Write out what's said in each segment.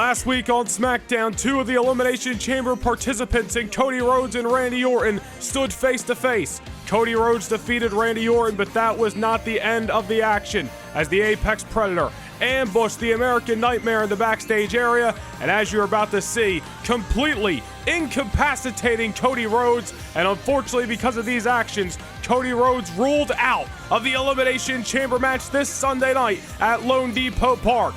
Last week on SmackDown, two of the Elimination Chamber participants in Cody Rhodes and Randy Orton stood face to face. Cody Rhodes defeated Randy Orton, but that was not the end of the action, as the Apex Predator ambushed the American Nightmare in the backstage area, and as you're about to see, completely incapacitating Cody Rhodes. And unfortunately, because of these actions, Cody Rhodes ruled out of the Elimination Chamber match this Sunday night at Lone Depot Park.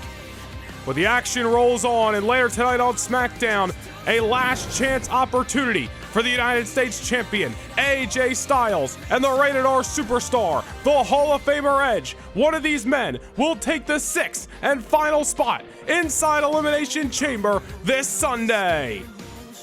But the action rolls on, and later tonight on SmackDown, a last chance opportunity for the United States Champion, AJ Styles, and the Rated R Superstar, the Hall of Famer Edge. One of these men will take the 6th and final spot inside Elimination Chamber this Sunday.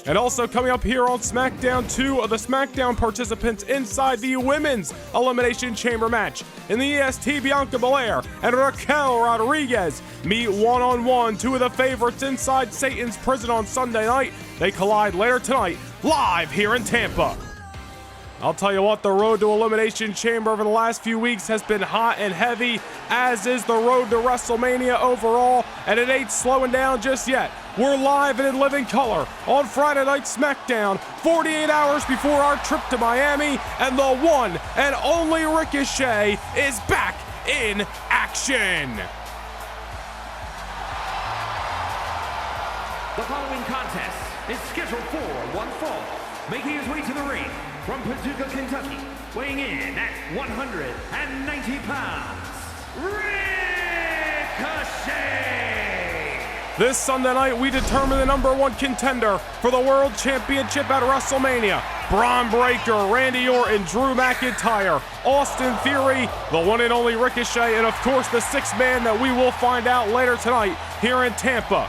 And also coming up here on SmackDown, two of the SmackDown participants inside the Women's Elimination Chamber match. In the EST, Bianca Belair and Raquel Rodriguez meet one-on-one, two of the favorites inside Satan's prison on Sunday night. They collide later tonight, live here in Tampa. I'll tell you what, the road to Elimination Chamber over the last few weeks has been hot and heavy, as is the road to WrestleMania overall, and it ain't slowing down just yet. We're live and in living color on Friday Night SmackDown, 48 hours before our trip to Miami, and the one and only Ricochet is back in action. The following contest is scheduled for one fall, making his way to the ring from Paducah, Kentucky, weighing in at 190 pounds, Ricochet! This Sunday night, we determine the #1 contender for the World Championship at WrestleMania. Braun Breaker, Randy Orton, Drew McIntyre, Austin Theory, the one and only Ricochet, and of course the 6th man that we will find out later tonight here in Tampa.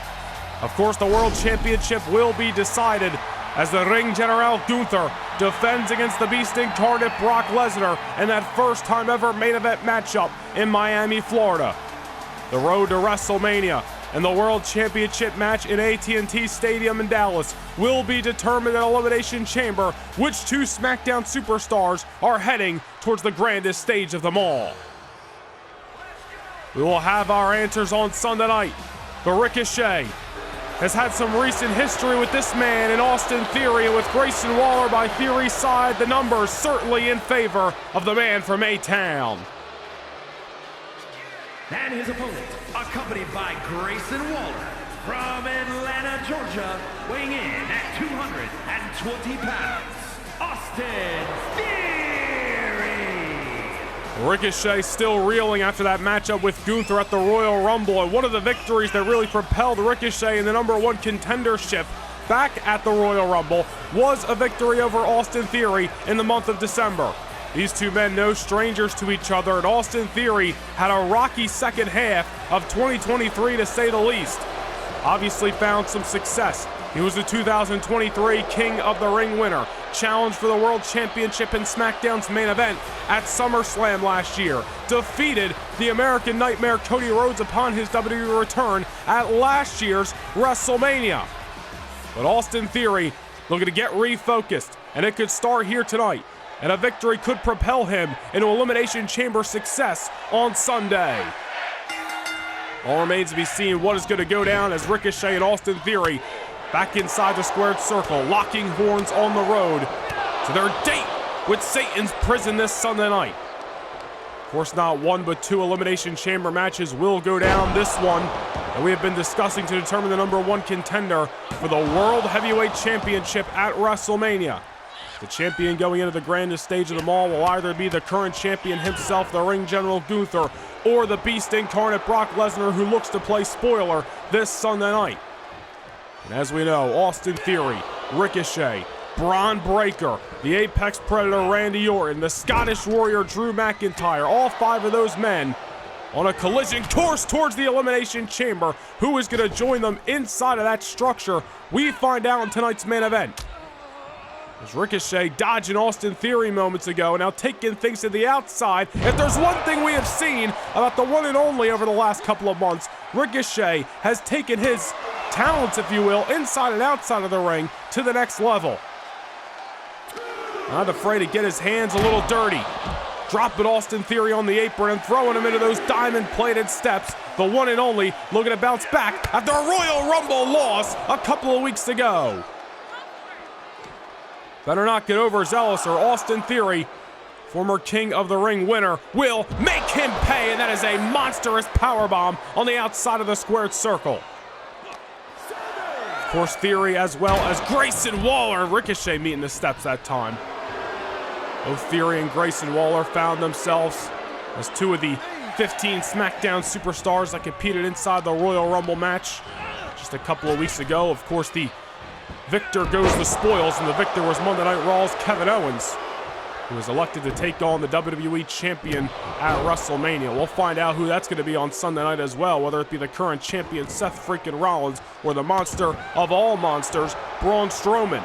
Of course, the World Championship will be decided as the Ring General Gunther defends against the Beast Incarnate Brock Lesnar in that first time ever main event matchup in Miami, Florida. The road to WrestleMania and the World Championship match in AT&T Stadium in Dallas will be determined at Elimination Chamber which two SmackDown superstars are heading towards the grandest stage of them all. We will have our answers on Sunday night. The Ricochet has had some recent history with this man in Austin Theory, and with Grayson Waller by Theory's side, the numbers certainly in favor of the man from A-Town. And his opponent, accompanied by Grayson Waller, from Atlanta, Georgia, weighing in at 220 pounds, Austin Theory! Ricochet still reeling after that matchup with Gunther at the Royal Rumble, and one of the victories that really propelled Ricochet in the #1 contendership back at the Royal Rumble was a victory over Austin Theory in the month of December. These two men no strangers to each other, and Austin Theory had a rocky second half of 2023 to say the least. Obviously found some success. He was the 2023 King of the Ring winner, challenged for the World Championship in SmackDown's main event at SummerSlam last year, defeated the American Nightmare Cody Rhodes upon his WWE return at last year's WrestleMania. But Austin Theory looking to get refocused, and it could start here tonight, and a victory could propel him into Elimination Chamber success on Sunday. All remains to be seen what is going to go down as Ricochet and Austin Theory back inside the squared circle, locking horns on the road to their date with Satan's prison this Sunday night. Of course, not one but two Elimination Chamber matches will go down. This one that we have been discussing to determine the #1 contender for the World Heavyweight Championship at WrestleMania. The champion going into the grandest stage of them all will either be the current champion himself, the Ring General Gunther, or the Beast Incarnate Brock Lesnar, who looks to play spoiler this Sunday night. And as we know, Austin Theory, Ricochet, Braun Breaker, the Apex Predator Randy Orton, the Scottish Warrior Drew McIntyre, all 5 of those men on a collision course towards the Elimination Chamber. Who is going to join them inside of that structure? We find out in tonight's main event. As Ricochet dodging Austin Theory moments ago, and now taking things to the outside. If there's one thing we have seen about the one and only over the last couple of months, Ricochet has taken his talents, if you will, inside and outside of the ring to the next level. Not afraid to get his hands a little dirty. dropping Austin Theory on the apron and throwing him into those diamond-plated steps. The one and only looking to bounce back after a Royal Rumble loss a couple of weeks ago. Better not get overzealous or Austin Theory, former King of the Ring winner, will make him pay, and that is a monstrous powerbomb on the outside of the squared circle. Of course, Theory as well as Grayson Waller and Ricochet meeting the steps that time. Both Theory and Grayson Waller found themselves as two of the 15 SmackDown superstars that competed inside the Royal Rumble match just a couple of weeks ago. Of course, the victor goes the spoils, and the victor was Monday Night Raw's Kevin Owens, who was elected to take on the WWE Champion at WrestleMania. We'll find out who that's going to be on Sunday night as well, whether it be the current champion Seth freaking Rollins or the monster of all monsters, Braun Strowman.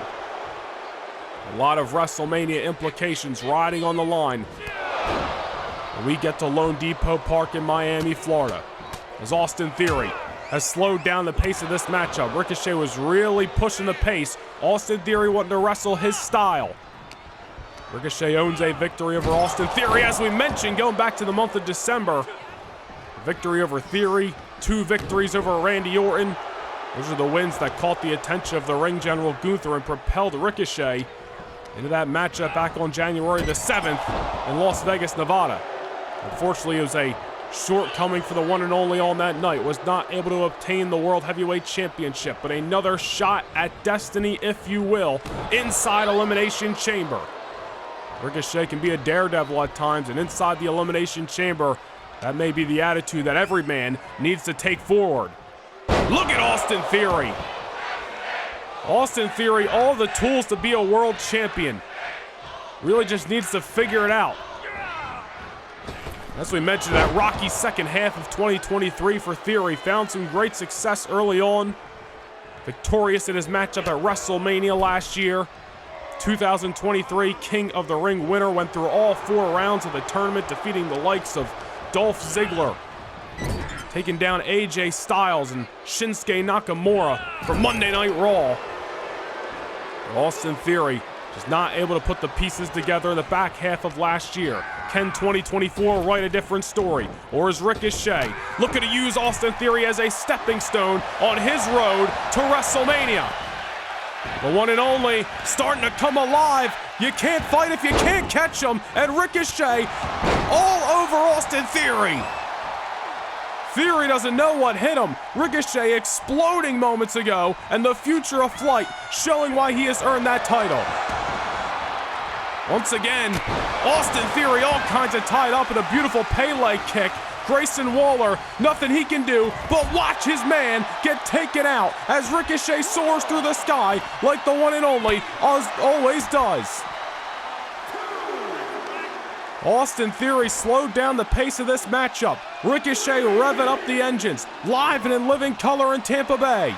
A lot of WrestleMania implications riding on the line. We get to Lone Depot Park in Miami, Florida, as Austin Theory has slowed down the pace of this matchup. Ricochet was really pushing the pace. Austin Theory wanting to wrestle his style. Ricochet owns a victory over Austin Theory, as we mentioned, going back to the month of December. Victory over Theory, 2 victories over Randy Orton. Those are the wins that caught the attention of the ring general Gunther and propelled Ricochet into that matchup back on January the 7th in Las Vegas, Nevada. Unfortunately, it was a shortcoming for the one and only on that night. Was not able to obtain the World Heavyweight Championship, but another shot at destiny, if you will, inside Elimination Chamber. Ricochet can be a daredevil at times, and inside the Elimination Chamber, that may be the attitude that every man needs to take forward. Look at Austin Theory. Austin Theory, all the tools to be a world champion. Really just needs to figure it out. As we mentioned, that rocky second half of 2023 for Theory, found some great success early on. Victorious in his matchup at WrestleMania last year. 2023 King of the Ring winner, went through all 4 rounds of the tournament, defeating the likes of Dolph Ziggler, taking down AJ Styles and Shinsuke Nakamura for Monday Night Raw. But Austin Theory just not able to put the pieces together in the back half of last year. Can 2024 write a different story? Or is Ricochet looking to use Austin Theory as a stepping stone on his road to WrestleMania? The one and only starting to come alive. You can't fight if you can't catch him. And Ricochet all over Austin Theory. Theory doesn't know what hit him. Ricochet exploding moments ago, and the future of flight showing why he has earned that title. Once again, Austin Theory all kinds of tied up in a beautiful Pele kick. Grayson Waller, nothing he can do but watch his man get taken out as Ricochet soars through the sky like the one and only always does. Austin Theory slowed down the pace of this matchup. Ricochet revving up the engines, live and in living color in Tampa Bay.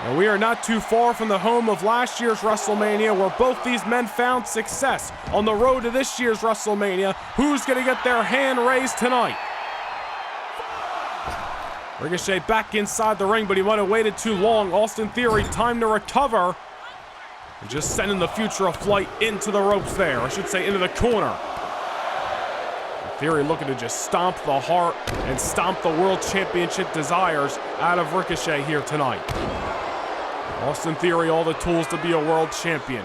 And we are not too far from the home of last year's WrestleMania, where both these men found success. On the road to this year's WrestleMania, who's going to get their hand raised tonight? Ricochet back inside the ring, but he might have waited too long. Austin Theory, time to recover. And just sending the future of flight into the ropes there. I should say into the corner. Theory looking to just stomp the heart and stomp the World Championship desires out of Ricochet here tonight. Austin Theory, all the tools to be a world champion.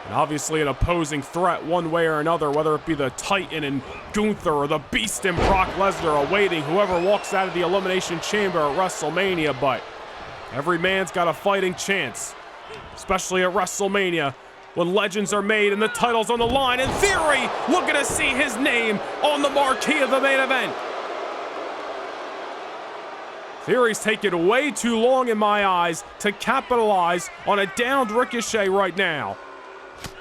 And obviously an opposing threat one way or another, whether it be the Titan and Gunther or the Beast and Brock Lesnar, awaiting whoever walks out of the Elimination Chamber at WrestleMania. But every man's got a fighting chance, especially at WrestleMania, when legends are made and the title's on the line. And Theory looking to see his name on the marquee of the main event. Theory's taken way too long in my eyes to capitalize on a downed Ricochet right now.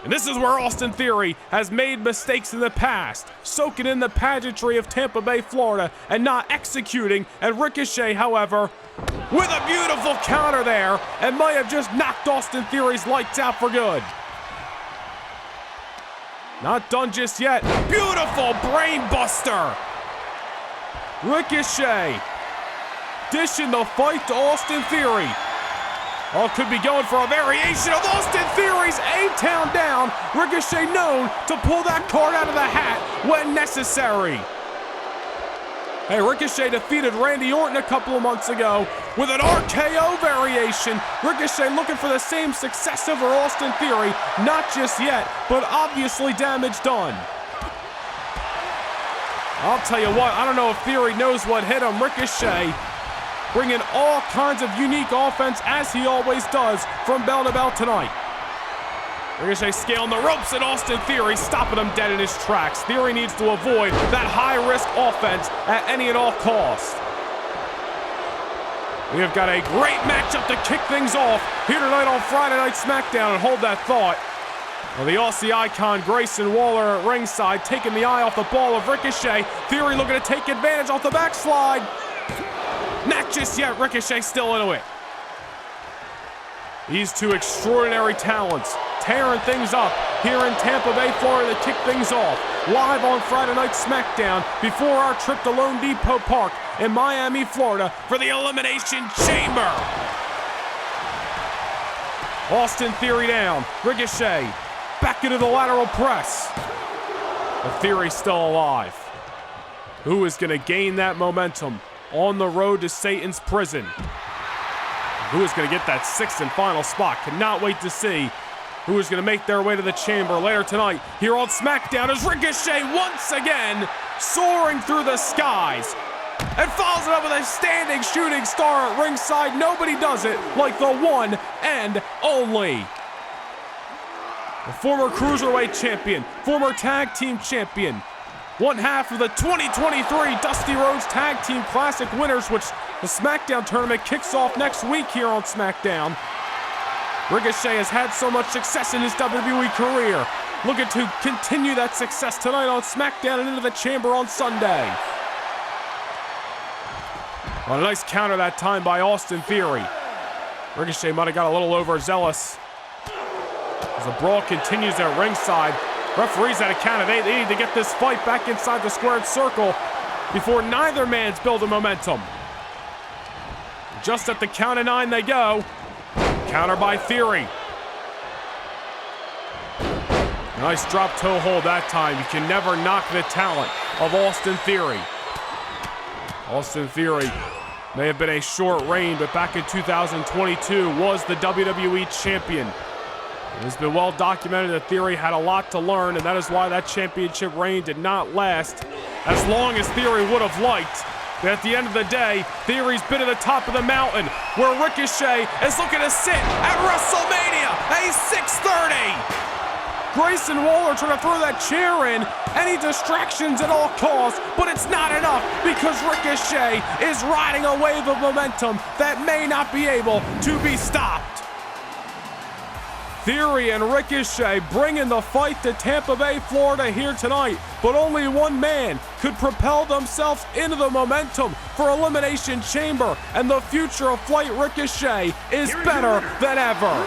And this is where Austin Theory has made mistakes in the past, soaking in the pageantry of Tampa Bay, Florida, and not executing. And Ricochet, however, with a beautiful counter there, and might have just knocked Austin Theory's lights out for good. Not done just yet. Beautiful brain buster. Ricochet dishing the fight to Austin Theory. Oh, could be going for a variation of Austin Theory's A-Town down. Ricochet known to pull that card out of the hat when necessary. Hey, Ricochet defeated Randy Orton a couple of months ago with an RKO variation. Ricochet looking for the same success over Austin Theory. Not just yet, but obviously damage done. I'll tell you what, I don't know if Theory knows what hit him. Ricochet bringing all kinds of unique offense, as he always does, from bell to bell tonight. Ricochet scaling the ropes, and Austin Theory stopping him dead in his tracks. Theory needs to avoid that high-risk offense at any and all costs. We have got a great matchup to kick things off here tonight on Friday Night SmackDown, and hold that thought. Well, the Aussie icon Grayson Waller at ringside, taking the eye off the ball of Ricochet. Theory looking to take advantage off the backslide. Not just yet, Ricochet still into it. These two extraordinary talents tearing things up here in Tampa Bay, Florida to kick things off. Live on Friday Night SmackDown before our trip to Lone Depot Park in Miami, Florida for the Elimination Chamber. Austin Theory down. Ricochet back into the lateral press. The Theory's still alive. Who is going to gain that momentum on the road to Satan's prison? Who is going to get that sixth and final spot? Cannot wait to see who is going to make their way to the chamber later tonight here on SmackDown as Ricochet once again soaring through the skies and follows it up with a standing shooting star at ringside. Nobody does it like the one and only. The former Cruiserweight champion, former tag team champion, one half of the 2023 Dusty Rhodes Tag Team Classic winners, which the SmackDown tournament kicks off next week here on SmackDown. Ricochet has had so much success in his WWE career, looking to continue that success tonight on SmackDown and into the chamber on Sunday. Well, a nice counter that time by Austin Theory. Ricochet might have got a little overzealous. As the brawl continues at ringside, referees at a count of 8. They need to get this fight back inside the squared circle before neither man's building momentum. Just at the count of 9 they go. Counter by Theory. Nice drop toe hold that time. You can never knock the talent of Austin Theory. Austin Theory may have been a short reign, but back in 2022 was the WWE champion. It has been well documented that Theory had a lot to learn, and that is why that championship reign did not last as long as Theory would have liked. But at the end of the day, Theory's been at the top of the mountain, where Ricochet is looking to sit at WrestleMania, a 630. Grayson Waller trying to throw that chair in. Any distractions at all costs, but it's not enough because Ricochet is riding a wave of momentum that may not be able to be stopped. Theory and Ricochet bringing the fight to Tampa Bay, Florida here tonight, but only one man could propel themselves into the momentum for Elimination Chamber, and the future of Flight Ricochet is better than ever.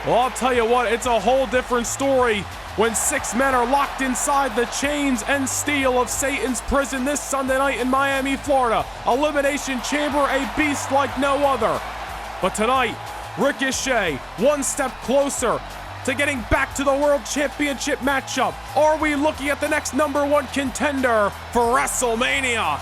Well, I'll tell you what, it's a whole different story when 6 men are locked inside the chains and steel of Satan's prison this Sunday night in Miami, Florida. Elimination Chamber, a beast like no other. But tonight, Ricochet one step closer to getting back to the World Championship matchup. Are we looking at the next #1 contender for WrestleMania?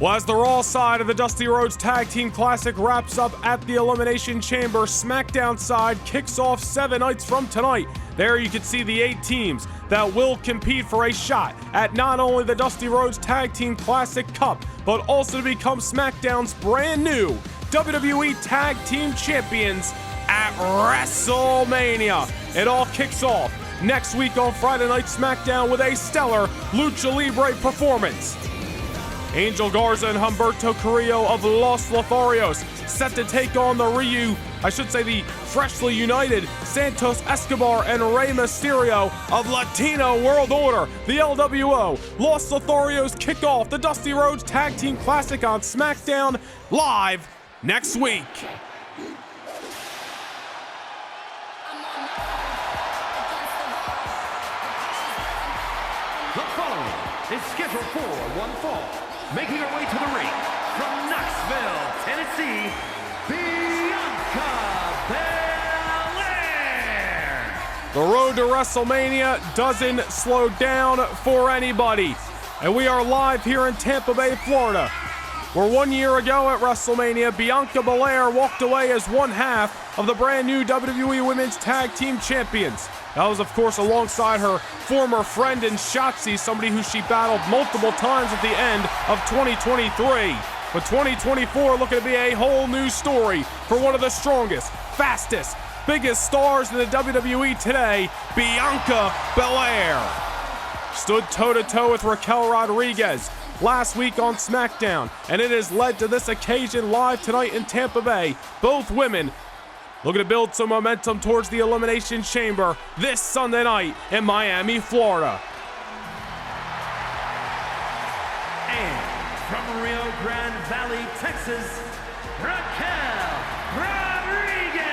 Well, as the Raw side of the Dusty Rhodes Tag Team Classic wraps up at the Elimination Chamber, SmackDown side kicks off 7 nights from tonight. There you can see the 8 teams that will compete for a shot at not only the Dusty Rhodes Tag Team Classic Cup, but also to become SmackDown's brand new WWE Tag Team Champions at WrestleMania. It all kicks off next week on Friday Night SmackDown with a stellar Lucha Libre performance. Angel Garza and Humberto Carrillo of Los Lotharios set to take on the freshly united Santos Escobar and Rey Mysterio of Latino World Order. The LWO Los Lotharios kick off the Dusty Rhodes Tag Team Classic on SmackDown live next week. The following is scheduled for one fall. Making her way to the ring from Knoxville, Tennessee, Bianca Belair. The road to WrestleMania doesn't slow down for anybody. And we are live here in Tampa Bay, Florida, where 1 year ago at WrestleMania, Bianca Belair walked away as one half of the brand new WWE Women's Tag Team Champions. That was, of course, alongside her former friend in Shotzi, somebody who she battled multiple times at the end of 2023. But 2024 looking to be a whole new story for one of the strongest, fastest, biggest stars in the WWE today, Bianca Belair. Stood toe-to-toe with Raquel Rodriguez last week on SmackDown, and it has led to this occasion live tonight in Tampa Bay. Both women looking to build some momentum towards the Elimination Chamber this Sunday night in Miami, Florida. And from Rio Grande Valley, Texas, Raquel Rodriguez.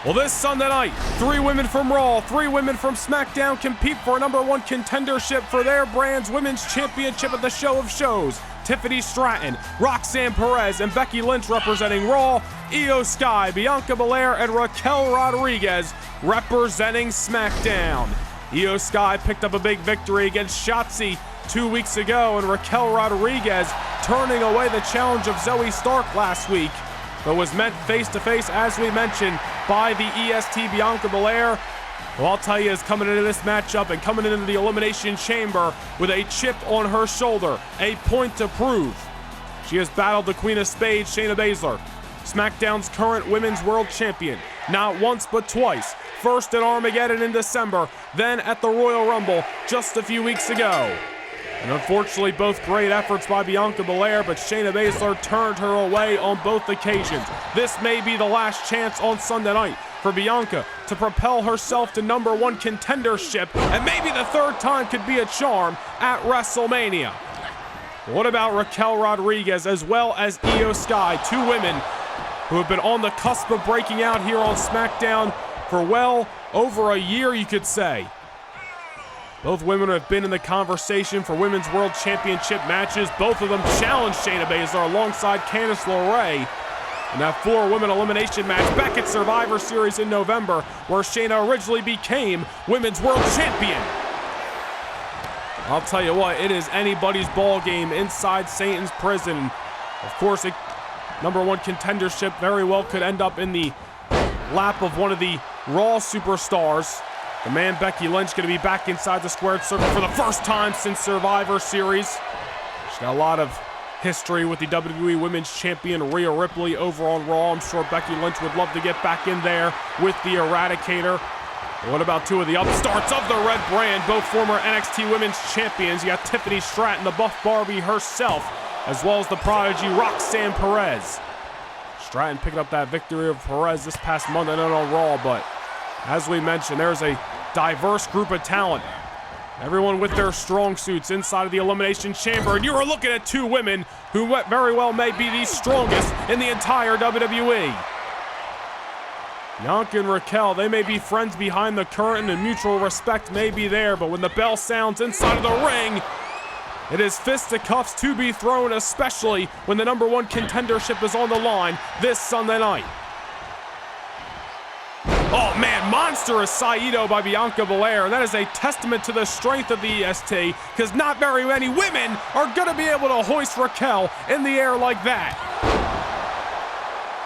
Well, this Sunday night, 3 women from Raw, 3 women from SmackDown compete for a #1 contendership for their brand's women's championship at the Show of Shows. Tiffany Stratton, Roxanne Perez, and Becky Lynch representing Raw, Io Sky, Bianca Belair, and Raquel Rodriguez representing SmackDown. Io Sky picked up a big victory against Shotzi 2 weeks ago, and Raquel Rodriguez turning away the challenge of Zoe Stark last week, but was met face-to-face, as we mentioned, by the EST Bianca Belair. Well, I'll tell you, is coming into this matchup and coming into the Elimination Chamber with a chip on her shoulder, a point to prove. She has battled the Queen of Spades, Shayna Baszler, SmackDown's current Women's World Champion, not once but twice. First at Armageddon in December, then at the Royal Rumble just a few weeks ago. And unfortunately, both great efforts by Bianca Belair, but Shayna Baszler turned her away on both occasions. This may be the last chance on Sunday night for Bianca to propel herself to #1 contendership, and maybe the third time could be a charm at WrestleMania. What about Raquel Rodriguez as well as Io Sky, 2 women who have been on the cusp of breaking out here on SmackDown for well over a year, you could say. Both women have been in the conversation for Women's World Championship matches. Both of them challenged Shayna Baszler alongside Candice LeRae in that 4-woman elimination match back at Survivor Series in November, where Shayna originally became Women's World Champion. I'll tell you what, it is anybody's ball game inside Satan's prison. Of course, #1 contendership very well could end up in the lap of one of the Raw superstars. The man Becky Lynch going to be back inside the squared circle for the first time since Survivor Series. She's got a lot of history with the WWE Women's Champion Rhea Ripley over on Raw. I'm sure Becky Lynch would love to get back in there with the Eradicator. What about 2 of the upstarts of the Red Brand, both former NXT Women's Champions? You got Tiffany Stratton, the Buff Barbie herself, as well as the prodigy Roxanne Perez. Stratton picking up that victory of Perez this past Monday night on Raw, but as we mentioned, there's a diverse group of talent. Everyone with their strong suits inside of the Elimination Chamber, and you are looking at 2 women who very well may be the strongest in the entire WWE. Bianca and Raquel, they may be friends behind the curtain and mutual respect may be there, but when the bell sounds inside of the ring, it is fisticuffs to be thrown, especially when the #1 contendership is on the line this Sunday night. Oh man, monstrous Saito by Bianca Belair, and that is a testament to the strength of the EST, because not very many women are going to be able to hoist Raquel in the air like that.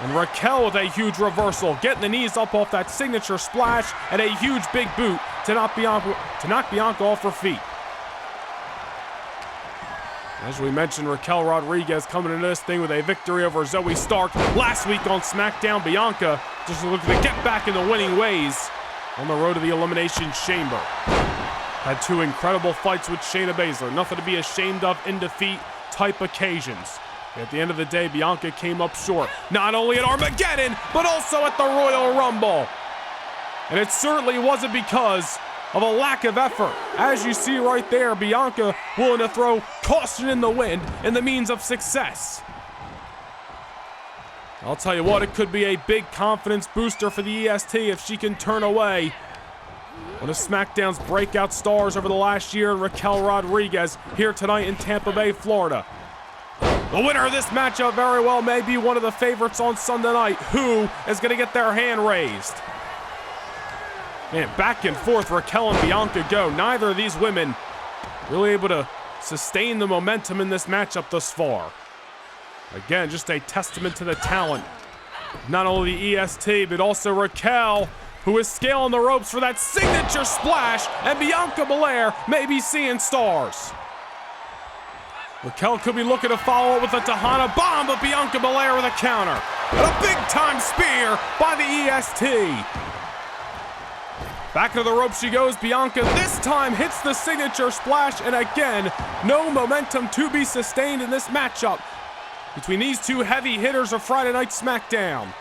And Raquel with a huge reversal, getting the knees up off that signature splash, and a huge big boot to knock Bianca off her feet. As we mentioned, Raquel Rodriguez coming into this thing with a victory over Zoe Stark last week on SmackDown. Bianca just looking to get back in the winning ways on the road to the Elimination Chamber. Had two incredible fights with Shayna Baszler. Nothing to be ashamed of in defeat type occasions. At the end of the day, Bianca came up short, not only at Armageddon, but also at the Royal Rumble. And it certainly wasn't because of a lack of effort. As you see right there, Bianca willing to throw caution in the wind in the means of success. I'll tell you what, it could be a big confidence booster for the EST if she can turn away one of SmackDown's breakout stars over the last year, Raquel Rodriguez, here tonight in Tampa Bay, Florida. The winner of this matchup very well may be one of the favorites on Sunday night. Who is going to get their hand raised? Man, back and forth, Raquel and Bianca go. Neither of these women really able to sustain the momentum in this matchup thus far. Again, just a testament to the talent. Not only the EST, but also Raquel, who is scaling the ropes for that signature splash, and Bianca Belair may be seeing stars. Raquel could be looking to follow up with a Tejana bomb, but Bianca Belair with a counter. And a big-time spear by the EST. Back to the rope she goes. Bianca this time hits the signature splash, and again, no momentum to be sustained in this matchup between these two heavy hitters of Friday Night SmackDown.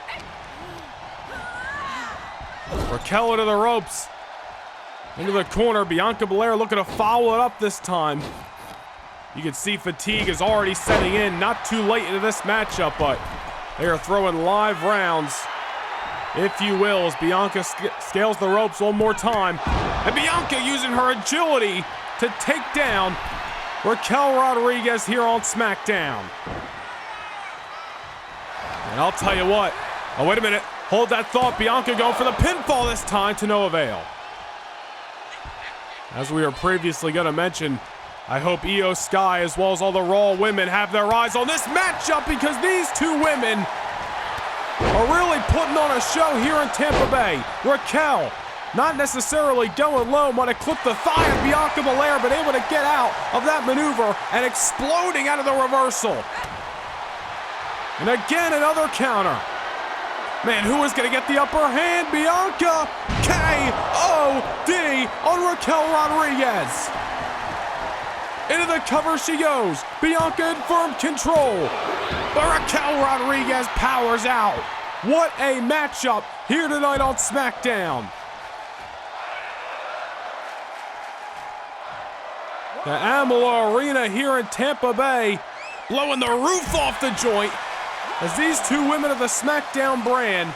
Raquel into the ropes, into the corner. Bianca Belair looking to follow it up this time. You can see fatigue is already setting in, not too late into this matchup, but they are throwing live rounds, if you will, as Bianca scales the ropes one more time. And Bianca using her agility to take down Raquel Rodriguez here on SmackDown. And I'll tell you what, oh wait a minute, hold that thought. Bianca going for the pinfall this time to no avail. As we were previously going to mention, I hope Io Sky as well as all the Raw women have their eyes on this matchup, because these two women are really putting on a show here in Tampa Bay. Raquel, not necessarily going low, might have clipped the thigh of Bianca Belair, but able to get out of that maneuver and exploding out of the reversal. And again, another counter. Man, who is going to get the upper hand? Bianca K.O.D. on Raquel Rodriguez. Into the cover she goes. Bianca in firm control. But Raquel Rodriguez powers out. What a matchup here tonight on SmackDown. The Amala Arena here in Tampa Bay, blowing the roof off the joint as these two women of the SmackDown brand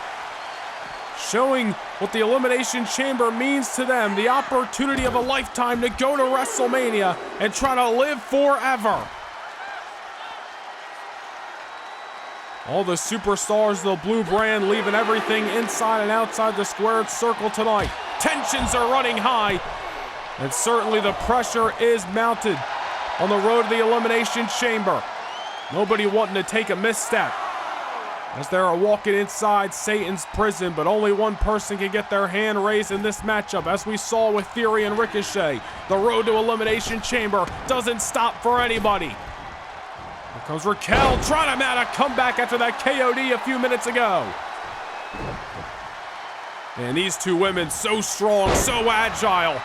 showing what the Elimination Chamber means to them, the opportunity of a lifetime to go to WrestleMania and try to live forever. All the superstars of the blue brand leaving everything inside and outside the squared circle tonight. Tensions are running high, and certainly the pressure is mounted on the road to the Elimination Chamber. Nobody wanting to take a misstep as they are walking inside Satan's prison, but only one person can get their hand raised in this matchup. As we saw with Theory and Ricochet, the road to Elimination Chamber doesn't stop for anybody. Here comes Raquel trying to mount a comeback after that KOD a few minutes ago. And these two women, so strong, so agile.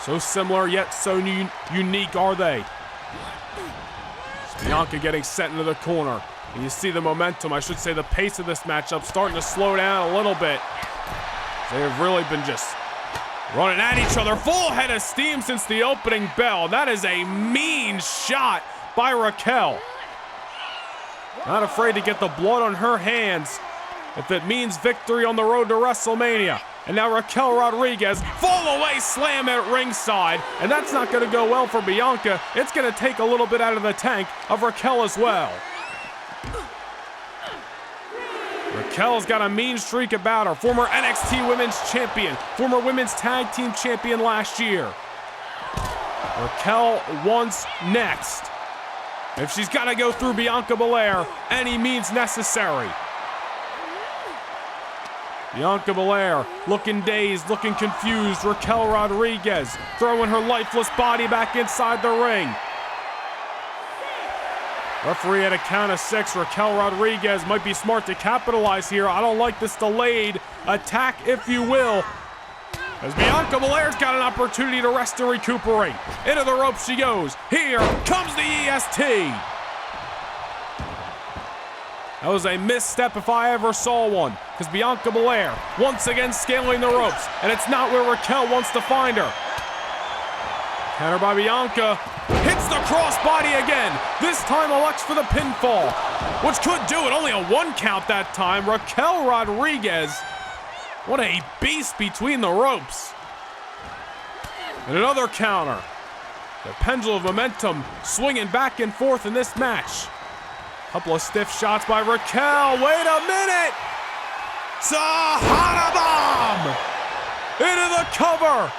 So similar yet so unique are they. Bianca getting set into the corner. And you see the momentum, I should say the pace of this matchup starting to slow down a little bit. They have really been just running at each other, full head of steam since the opening bell. That is a mean shot by Raquel. Not afraid to get the blood on her hands if it means victory on the road to WrestleMania. And now Raquel Rodriguez, fall away slam at ringside. And that's not going to go well for Bianca. It's going to take a little bit out of the tank of Raquel as well. Raquel's got a mean streak about her. Former NXT Women's Champion, former Women's Tag Team Champion last year. Raquel wants next. If she's got to go through Bianca Belair, any means necessary. Bianca Belair looking dazed, looking confused. Raquel Rodriguez throwing her lifeless body back inside the ring. Referee at a count of 6. Raquel Rodriguez might be smart to capitalize here. I don't like this delayed attack, if you will, as Bianca Belair's got an opportunity to rest and recuperate. Into the ropes she goes. Here comes the EST. That was a misstep if I ever saw one, because Bianca Belair once again scaling the ropes, and it's not where Raquel wants to find her. Counter by Bianca. Hits the crossbody again. This time elects for the pinfall, which could do it. Only a 1 count that time. Raquel Rodriguez, what a beast between the ropes. And another counter. The pendulum of momentum swinging back and forth in this match. Couple of stiff shots by Raquel. Wait a minute. Sahara bomb into the cover.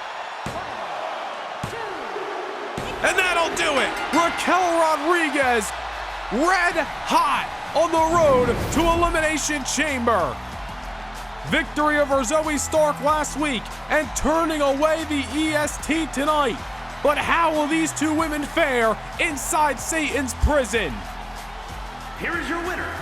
And that'll do it. Raquel Rodriguez, red hot on the road to Elimination Chamber. Victory over Zoe Stark last week and turning away the EST tonight. But how will these two women fare inside Satan's prison? Here is your winner,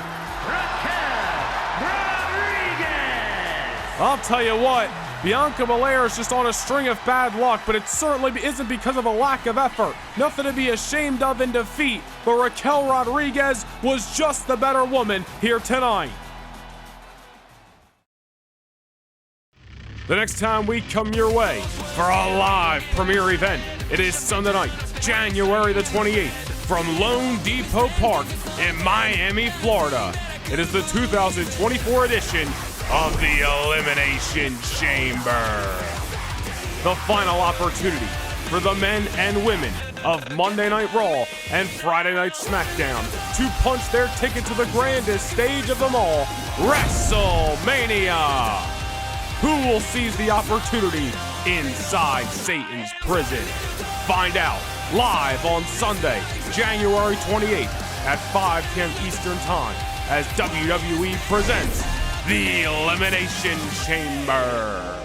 Raquel Rodriguez. I'll tell you what, Bianca Belair is just on a string of bad luck, but it certainly isn't because of a lack of effort. Nothing to be ashamed of in defeat, but Raquel Rodriguez was just the better woman here tonight. The next time we come your way for a live premiere event, it is Sunday night, January the 28th, from Lone Depot Park in Miami, Florida. It is the 2024 edition of the Elimination Chamber. The final opportunity for the men and women of Monday Night Raw and Friday Night SmackDown to punch their ticket to the grandest stage of them all, WrestleMania. Who will seize the opportunity inside Satan's prison? Find out live on Sunday, January 28th at 5 p.m. Eastern Time as WWE presents the Elimination Chamber.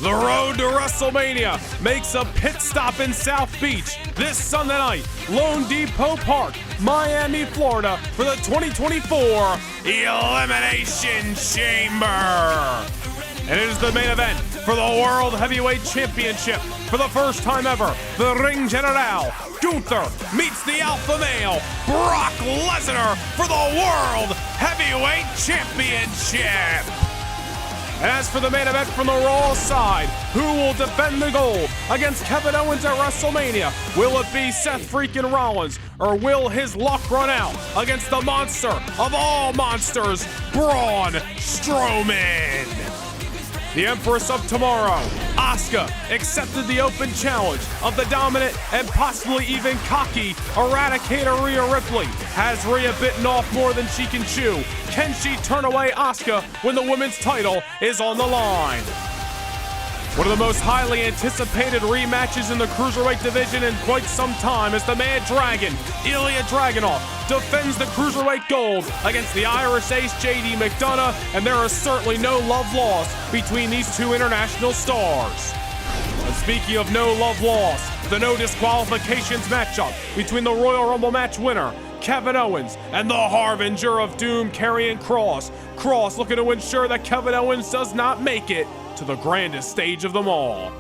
The road to WrestleMania makes a pit stop in South Beach this Sunday night, Lone Depot Park, Miami, Florida, for the 2024 Elimination Chamber. And it is the main event for the World Heavyweight Championship. For the first time ever, the Ring General, Gunther, meets the Alpha Male, Brock Lesnar, for the World Heavyweight Championship. And as for the main event from the Raw side, who will defend the gold against Kevin Owens at WrestleMania? Will it be Seth freaking Rollins, or will his luck run out against the monster of all monsters, Braun Strowman? The Empress of Tomorrow, Asuka, accepted the open challenge of the dominant and possibly even cocky Eradicator Rhea Ripley. Has Rhea bitten off more than she can chew? Can she turn away Asuka when the women's title is on the line? One of the most highly anticipated rematches in the Cruiserweight division in quite some time as the Mad Dragon, Ilya Dragunov, defends the Cruiserweight gold against the Irish Ace JD McDonough, and there is certainly no love lost between these two international stars. And speaking of no love lost, the no disqualifications matchup between the Royal Rumble match winner, Kevin Owens, and the Harbinger of Doom, Karrion Kross. Kross looking to ensure that Kevin Owens does not make it to the grandest stage of them all.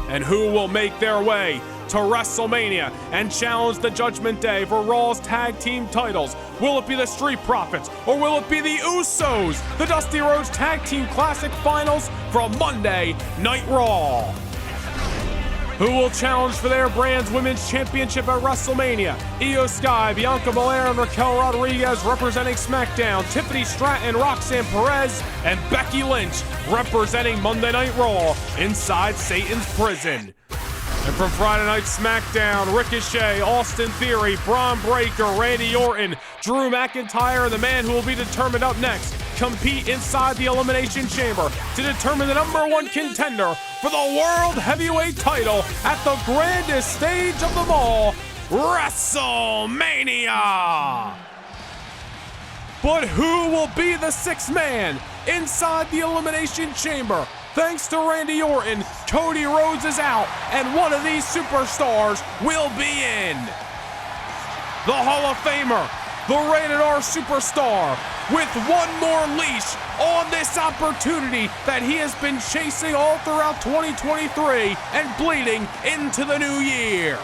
And who will make their way to WrestleMania and challenge the Judgment Day for Raw's tag team titles? Will it be the Street Profits, or will it be the Usos? The Dusty Rhodes Tag Team Classic Finals from Monday Night Raw. Who will challenge for their brand's women's championship at WrestleMania? Io Sky, Bianca Belair, and Raquel Rodriguez representing SmackDown. Tiffany Stratton, Roxanne Perez, and Becky Lynch representing Monday Night Raw inside Satan's prison. And from Friday Night SmackDown, Ricochet, Austin Theory, Braun Breaker, Randy Orton, Drew McIntyre, and the man who will be determined up next compete inside the Elimination Chamber to determine the #1 contender for the World Heavyweight title at the grandest stage of them all, WrestleMania. But who will be the sixth man inside the Elimination Chamber? Thanks to Randy Orton, Cody Rhodes is out, and one of these superstars will be in. The Hall of Famer, the Rated R Superstar, with one more leash on this opportunity that he has been chasing all throughout 2023 and bleeding into the new year.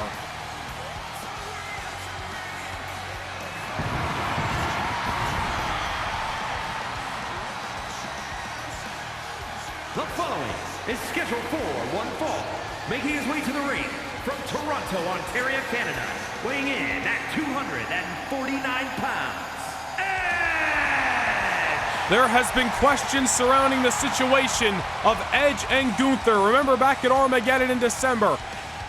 The following is scheduled for one fall, making his way to the ring from Toronto, Ontario, Canada, weighing in at 249 pounds, Edge! There has been questions surrounding the situation of Edge and Gunther. Remember back at Armageddon in December,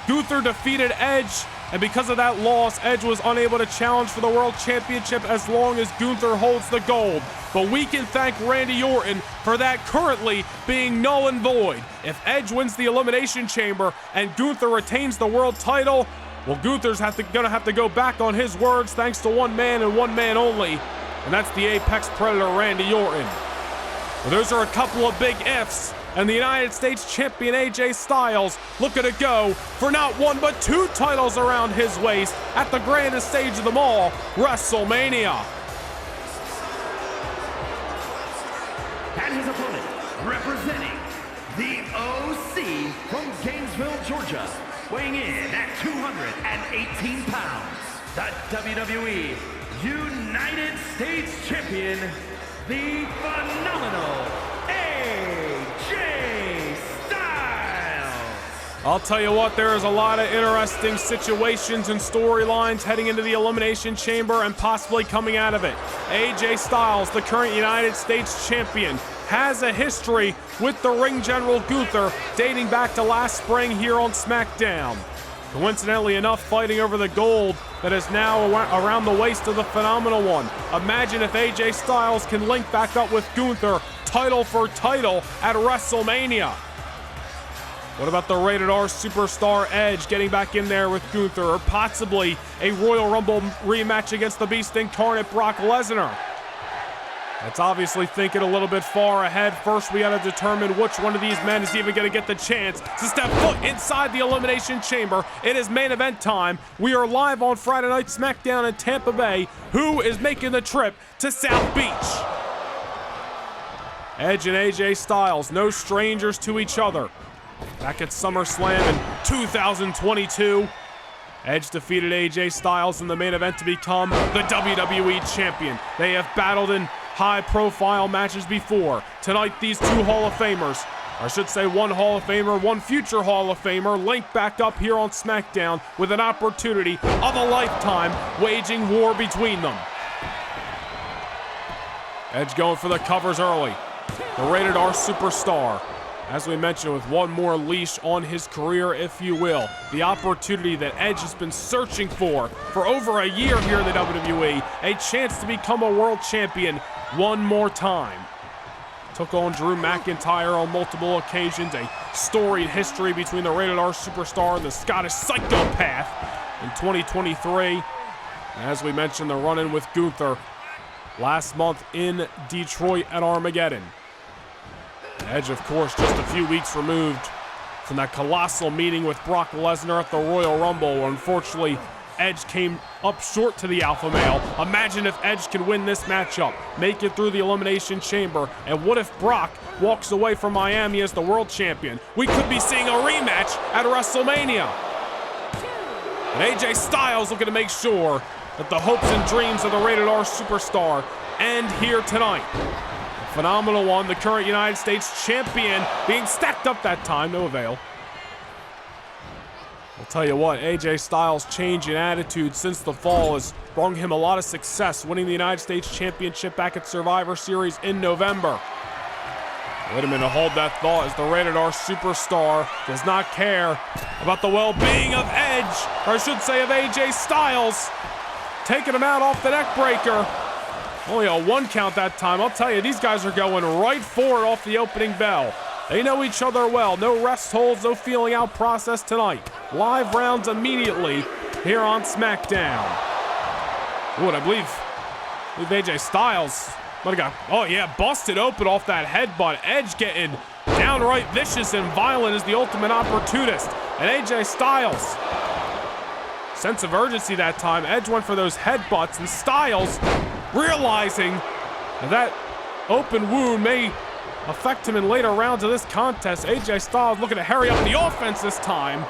Gunther defeated Edge, and because of that loss, Edge was unable to challenge for the World Championship as long as Gunther holds the gold. But we can thank Randy Orton for that currently being null and void. If Edge wins the Elimination Chamber and Gunther retains the world title, well, Gunther's gonna have to go back on his words thanks to one man and one man only, and that's the Apex Predator, Randy Orton. Well, those are a couple of big ifs, and the United States Champion AJ Styles looking to go for not one but two titles around his waist at the grandest stage of them all, WrestleMania. And his opponent, representing the OC from Gainesville, Georgia, weighing in at 218 pounds, the WWE United States Champion, the phenomenal AJ Styles. I'll tell you what, there is a lot of interesting situations and storylines heading into the Elimination Chamber and possibly coming out of it. AJ Styles, the current United States Champion, has a history with the ring general Gunther dating back to last spring here on SmackDown. Coincidentally enough, fighting over the gold that is now around the waist of the Phenomenal One. Imagine if AJ Styles can link back up with Gunther title for title at WrestleMania. What about the Rated R Superstar Edge getting back in there with Gunther, or possibly a Royal Rumble rematch against the Beast Incarnate Brock Lesnar? That's obviously thinking a little bit far ahead. First, we got to determine which one of these men is even going to get the chance to step foot inside the Elimination Chamber. It is main event time. We are live on Friday Night SmackDown in Tampa Bay. Who is making the trip to South Beach? Edge and AJ Styles, no strangers to each other. Back at SummerSlam in 2022, Edge defeated AJ Styles in the main event to become the WWE Champion. They have battled in high-profile matches before. Tonight, these two Hall of Famers, I should say one Hall of Famer, one future Hall of Famer, linked back up here on SmackDown with an opportunity of a lifetime waging war between them. Edge going for the covers early. The Rated R Superstar, as we mentioned, with one more leash on his career, if you will. The opportunity that Edge has been searching for over a year here in the WWE. A chance to become a world champion one more time. Took on Drew McIntyre on multiple occasions. A storied history between the Rated R Superstar and the Scottish Psychopath in 2023. As we mentioned, the run-in with Gunther last month in Detroit at Armageddon. Edge, of course, just a few weeks removed from that colossal meeting with Brock Lesnar at the Royal Rumble, where unfortunately Edge came up short to the Alpha Male. Imagine if Edge can win this matchup, make it through the Elimination Chamber, and what if Brock walks away from Miami as the world champion? We could be seeing a rematch at WrestleMania. And AJ Styles looking to make sure that the hopes and dreams of the Rated R Superstar end here tonight. The Phenomenal One, the current United States Champion, being stacked up that time, no avail. I'll tell you what, AJ Styles' change in attitude since the fall has brought him a lot of success, winning the United States Championship back at Survivor Series in November. Wait a minute, hold that thought, as the Rated R Superstar does not care about the well-being of Edge, or I should say of AJ Styles, taking him out off the neck breaker. Only a one count that time. I'll tell you, these guys are going right for it off the opening bell. They know each other well. No rest holds, no feeling out process tonight. Live rounds immediately here on SmackDown. What I believe With AJ Styles. Oh yeah, busted open off that headbutt. Edge getting downright vicious and violent as the ultimate opportunist. And AJ Styles. Sense of urgency that time. Edge went for those headbutts, and Styles realizing that open wound may affect him in later rounds of this contest. AJ Styles looking to hurry up the offense this time.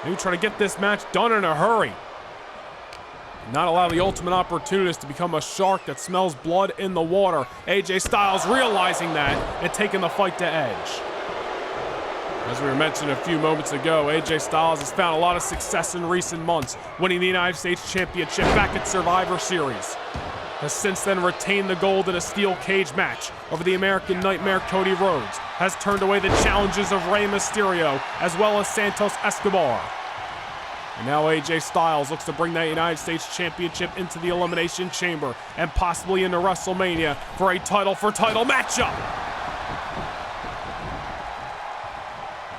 Maybe try to get this match done in a hurry. Not allow the ultimate opportunist to become a shark that smells blood in the water. AJ Styles realizing that and taking the fight to Edge. As we were mentioning a few moments ago, AJ Styles has found a lot of success in recent months, winning the United States Championship back at Survivor Series. Has since then retained the gold in a steel cage match over the American Nightmare Cody Rhodes. Has turned away the challenges of Rey Mysterio as well as Santos Escobar. And now AJ Styles looks to bring that United States Championship into the Elimination Chamber and possibly into WrestleMania for a title-for-title matchup.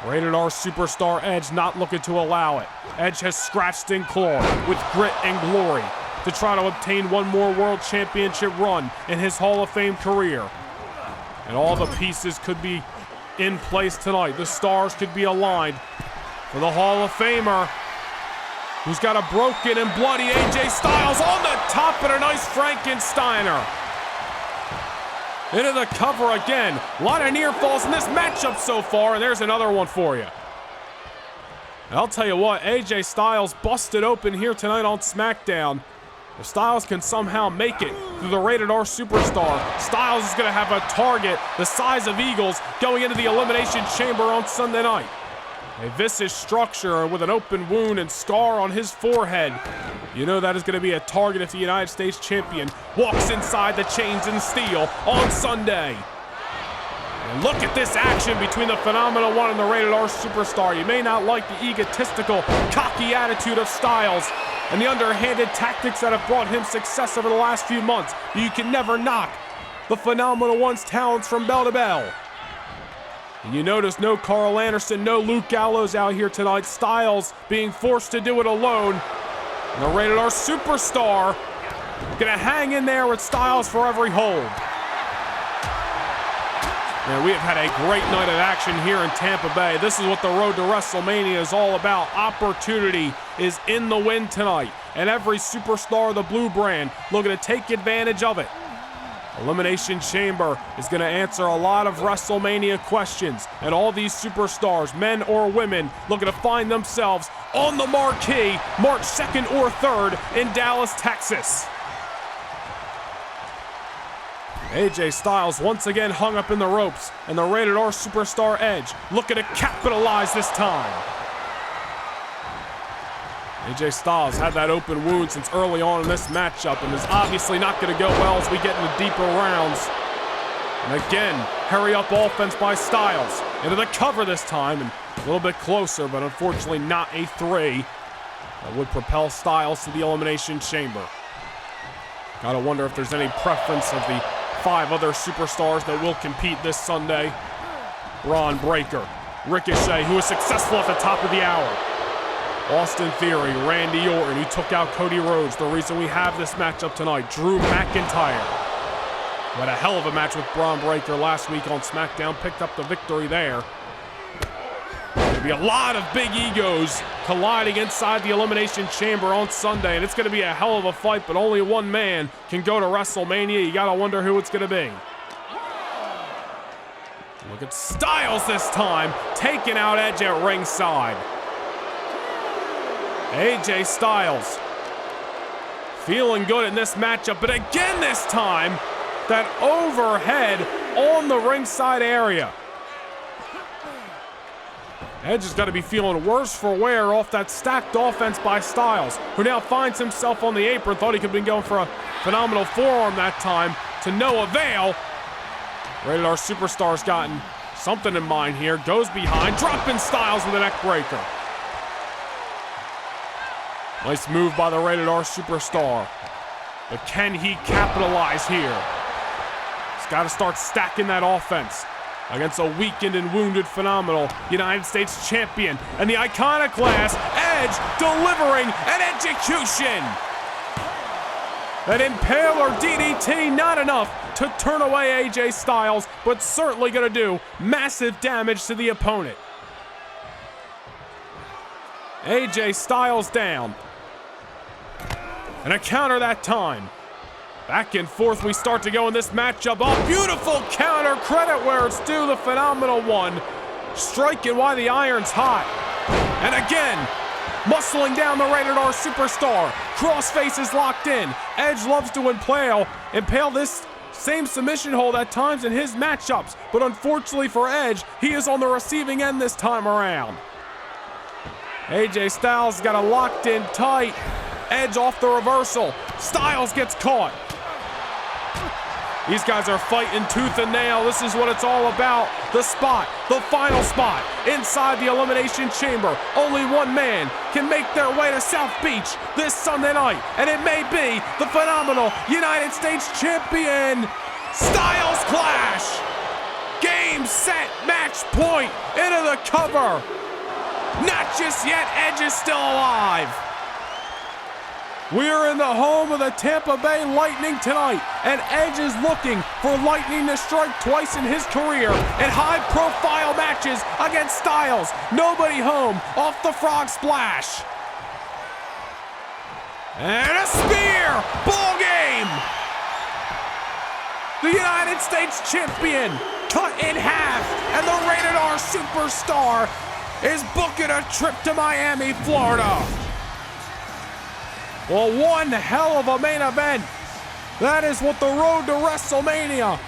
Rated R superstar Edge not looking to allow it. Edge has scratched and clawed with grit and glory to try to obtain one more World Championship run in his Hall of Fame career. And all the pieces could be in place tonight. The stars could be aligned for the Hall of Famer, who's got a broken and bloody AJ Styles on the top and a nice Frankensteiner. Into the cover again. A lot of near falls in this matchup so far, and there's another one for you. And I'll tell you what, AJ Styles busted open here tonight on SmackDown. If Styles can somehow make it through the Rated R Superstar, Styles is going to have a target the size of Eagles going into the Elimination Chamber on Sunday night. A vicious structure with an open wound and scar on his forehead. You know that is going to be a target if the United States Champion walks inside the chains and steel on Sunday. And look at this action between the Phenomenal One and the Rated R Superstar. You may not like the egotistical, cocky attitude of Styles and the underhanded tactics that have brought him success over the last few months, but you can never knock the Phenomenal One's talents from bell to bell. And you notice no Carl Anderson, no Luke Gallows out here tonight. Styles being forced to do it alone. And the Rated R Superstar gonna hang in there with Styles for every hold. And we have had a great night of action here in Tampa Bay. This is what the road to WrestleMania is all about. Opportunity is in the wind tonight. And every superstar of the blue brand looking to take advantage of it. Elimination Chamber is going to answer a lot of WrestleMania questions, and all these superstars, men or women, looking to find themselves on the marquee March 2nd or 3rd in Dallas, Texas. AJ Styles once again hung up in the ropes, and the Rated R Superstar Edge looking to capitalize this time. AJ Styles had that open wound since early on in this matchup and is obviously not going to go well as we get into deeper rounds. And again, hurry up offense by Styles. Into the cover this time and a little bit closer, but unfortunately not a 3. That would propel Styles to the Elimination Chamber. Gotta wonder if there's any preference of the 5 other superstars that will compete this Sunday. Braun Breaker, Ricochet, who was successful at the top of the hour. Austin Theory, Randy Orton, who took out Cody Rhodes, the reason we have this matchup tonight. Drew McIntyre, who had a hell of a match with Braun Breaker last week on SmackDown, picked up the victory there. There'll be a lot of big egos colliding inside the Elimination Chamber on Sunday, and it's going to be a hell of a fight, but only one man can go to WrestleMania. You got to wonder who it's going to be. Look at Styles this time, taking out Edge at ringside. AJ Styles feeling good in this matchup, but again this time, that overhead on the ringside area. Edge has got to be feeling worse for wear off that stacked offense by Styles, who now finds himself on the apron. Thought he could be going for a phenomenal forearm that time, to no avail. Rated R Superstar's gotten something in mind here. Goes behind, dropping Styles with a neck breaker. Nice move by the Rated R Superstar. But can he capitalize here? He's got to start stacking that offense against a weakened and wounded Phenomenal United States Champion. And the Iconoclast Edge delivering an execution. An impaler DDT, not enough to turn away AJ Styles, but certainly gonna do massive damage to the opponent. AJ Styles down. And a counter that time. Back and forth we start to go in this matchup. Oh, beautiful counter, credit where it's due, the Phenomenal One. Striking while the iron's hot. And again, muscling down the Rated R Superstar. Crossface is locked in. Edge loves to impale this same submission hold at times in his matchups. But unfortunately for Edge, he is on the receiving end this time around. AJ Styles got it locked in tight. Edge off the reversal. Styles gets caught. These guys are fighting tooth and nail. This is what it's all about. The spot, the final spot, inside the Elimination Chamber. Only one man can make their way to South Beach this Sunday night, and it may be the phenomenal United States Champion. Styles clash. Game, set, match point. Into the cover. Not just yet, Edge is still alive. We're in the home of the Tampa Bay Lightning tonight, and Edge is looking for lightning to strike twice in his career in high-profile matches against Styles. Nobody home off the frog splash. And a spear! Ball game! The United States Champion cut in half, and the Rated R Superstar is booking a trip to Miami, Florida. Well, one hell of a main event. That is what the road to WrestleMania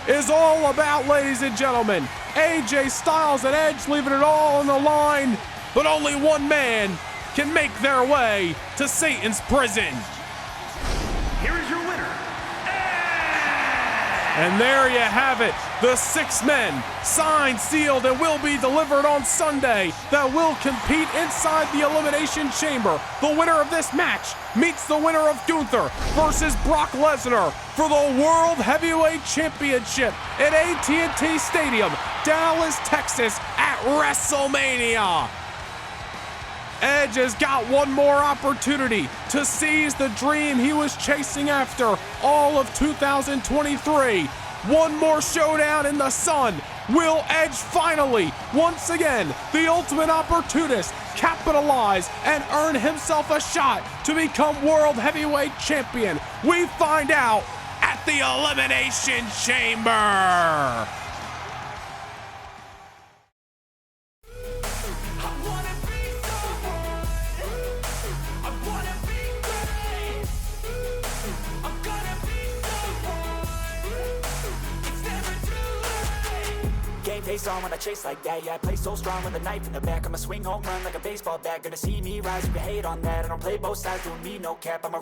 is all about, ladies and gentlemen. AJ Styles and Edge leaving it all on the line, but only one man can make their way to Satan's prison. Here is your winner, And there you have it, the 6 men, signed, sealed, and will be delivered on Sunday that will compete inside the Elimination Chamber. The winner of this match meets the winner of Gunther versus Brock Lesnar for the World Heavyweight Championship at AT&T Stadium, Dallas, Texas at WrestleMania. Edge has got one more opportunity to seize the dream he was chasing after all of 2023. One more showdown in the sun. Will Edge finally, once again, the ultimate opportunist, capitalize and earn himself a shot to become World Heavyweight Champion? We find out at the Elimination Chamber. Game face on when I chase like that. Yeah, I play so strong with a knife in the back. I'ma swing home run like a baseball bat. Gonna see me rise, you can hate on that. I don't play both sides, doing me no cap. I'm a